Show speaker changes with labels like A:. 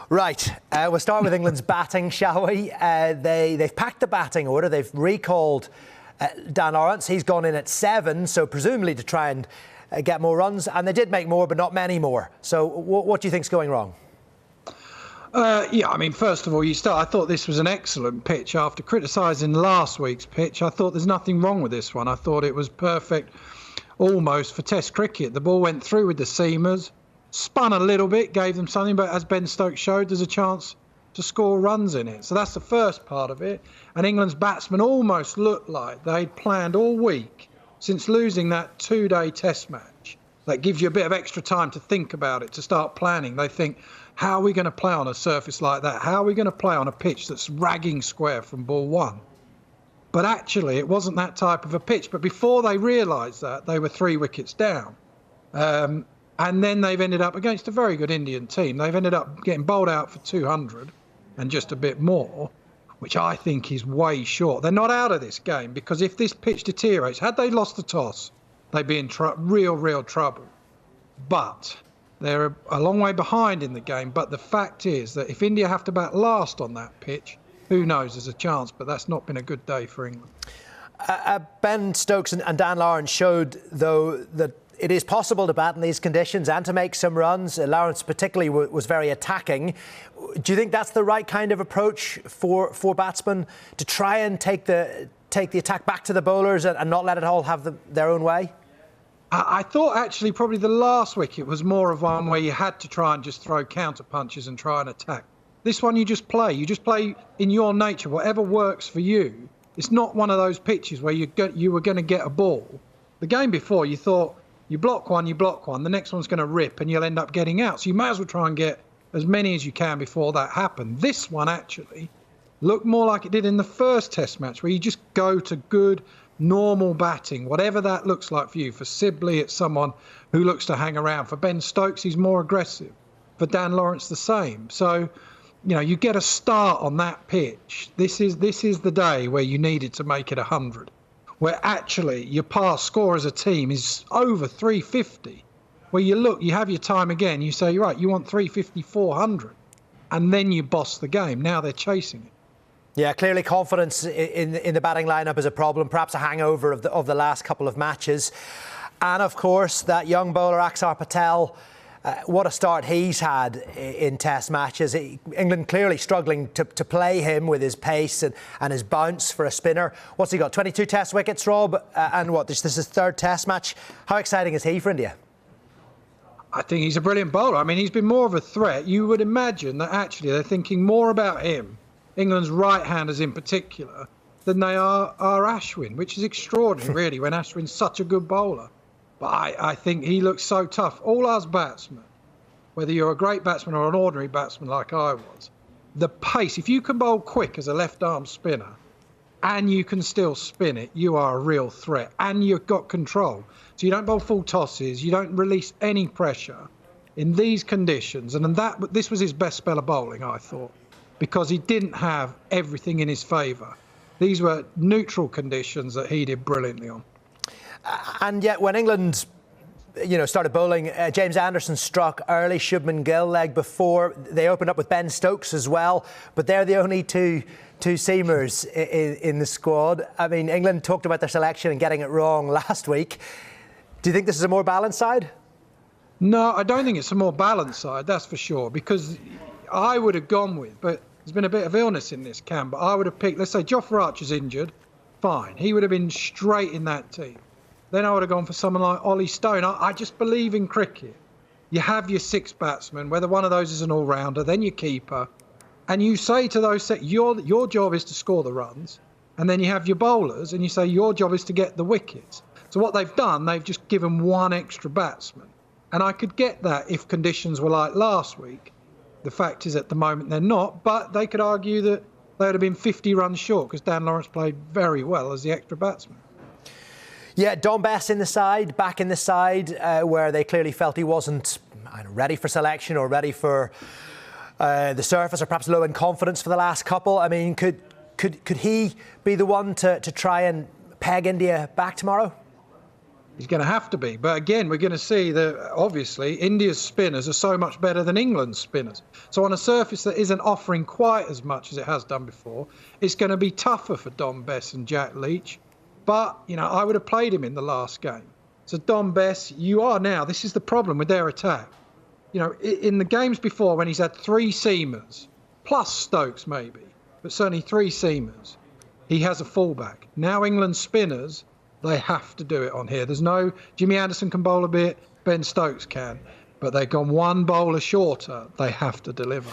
A: Right, we'll start with England's batting, shall we? They've packed the batting order. They've recalled Dan Lawrence. He's gone in at 7, so presumably to try and get more runs. And they did make more, but not many more. So what do you think's going wrong?
B: Yeah, I mean, first of all, I thought this was an excellent pitch. After criticising last week's pitch, I thought there's nothing wrong with this one. I thought it was perfect, almost for Test cricket. The ball went through with the seamers, spun a little bit, gave them something, but as Ben Stokes showed, there's a chance to score runs in it. So that's the first part of it. And England's batsmen almost looked like they'd planned all week since losing that 2-day Test match. That gives you a bit of extra time to think about it, to start planning. They think, how are we going to play on a surface like that? How are we going to play on a pitch that's ragging square from ball 1? But actually, it wasn't that type of a pitch. But before they realised that, they were 3 wickets down. And then they've ended up against a very good Indian team. They've ended up getting bowled out for 200 and just a bit more, which I think is way short. They're not out of this game because if this pitch deteriorates, had they lost the toss, they'd be in real trouble. But they're a long way behind in the game. But the fact is that if India have to bat last on that pitch, who knows, there's a chance. But that's not been a good day for England.
A: Ben Stokes and Dan Lawrence showed, though, that it is possible to bat in these conditions and to make some runs. Lawrence particularly was very attacking. Do you think that's the right kind of approach for batsmen, to try and take the attack back to the bowlers and not let it all have their own way?
B: I thought actually probably the last wicket was more of one where you had to try and just throw counter punches and try and attack. This one you just play. You just play in your nature, whatever works for you. It's not one of those pitches where you were going to get a ball. The game before, you thought, you block one, the next one's going to rip and you'll end up getting out. So you may as well try and get as many as you can before that happened. This one actually looked more like it did in the first Test match, where you just go to good, normal batting, whatever that looks like for you. For Sibley, it's someone who looks to hang around. For Ben Stokes, he's more aggressive. For Dan Lawrence, the same. So, you get a start on that pitch. This is the day where you needed to make it 100. Where actually your pass score as a team is over 350, where you have your time again, you say, right, you want 350, 400, and then you boss the game. Now they're chasing it.
A: Yeah, clearly confidence in the batting lineup is a problem, perhaps a hangover of the last couple of matches. And of course, that young bowler, Axar Patel, what a start he's had in Test matches. England clearly struggling to play him with his pace and his bounce for a spinner. What's he got, 22 Test wickets, Rob? And this is his 3rd Test match. How exciting is he for India?
B: I think he's a brilliant bowler. I mean, he's been more of a threat. You would imagine that actually they're thinking more about him, England's right-handers in particular, than they are Ashwin, which is extraordinary, really, when Ashwin's such a good bowler. But I think he looks so tough. All us batsmen, whether you're a great batsman or an ordinary batsman like I was, the pace, if you can bowl quick as a left-arm spinner and you can still spin it, you are a real threat. And you've got control. So you don't bowl full tosses. You don't release any pressure in these conditions. And this was his best spell of bowling, I thought, because he didn't have everything in his favour. These were neutral conditions that he did brilliantly on.
A: And yet when England, started bowling, James Anderson struck early, Shubman Gill leg before. They opened up with Ben Stokes as well, but they're the only two seamers in the squad. I mean, England talked about their selection and getting it wrong last week. Do you think this is a more balanced side?
B: No, I don't think it's a more balanced side, that's for sure, because I would have gone with, but there's been a bit of illness in this camp, but I would have picked, let's say Jofra Archer's injured, fine. He would have been straight in that team. Then I would have gone for someone like Ollie Stone. I just believe in cricket. You have your 6 batsmen, whether one of those is an all-rounder, then your keeper, and you say to those, your job is to score the runs, and then you have your bowlers, and you say your job is to get the wickets. So what they've done, they've just given one extra batsman. And I could get that if conditions were like last week. The fact is, at the moment, they're not, but they could argue that they would have been 50 runs short because Dan Lawrence played very well as the extra batsman.
A: Yeah, Don Best back in the side, where they clearly felt he wasn't ready for selection or ready for the surface, or perhaps low in confidence for the last couple. I mean, could he be the one to try and peg India back tomorrow?
B: He's going to have to be. But again, we're going to see that, obviously, India's spinners are so much better than England's spinners. So on a surface that isn't offering quite as much as it has done before, it's going to be tougher for Dom Bess and Jack Leach. But, I would have played him in the last game. So Dom Bess, this is the problem with their attack. In the games before, when he's had 3 seamers, plus Stokes maybe, but certainly 3 seamers, he has a fullback. Now England's spinners, they have to do it on here. There's no Jimmy Anderson can bowl a bit, Ben Stokes can, but they've gone one bowler shorter. They have to deliver.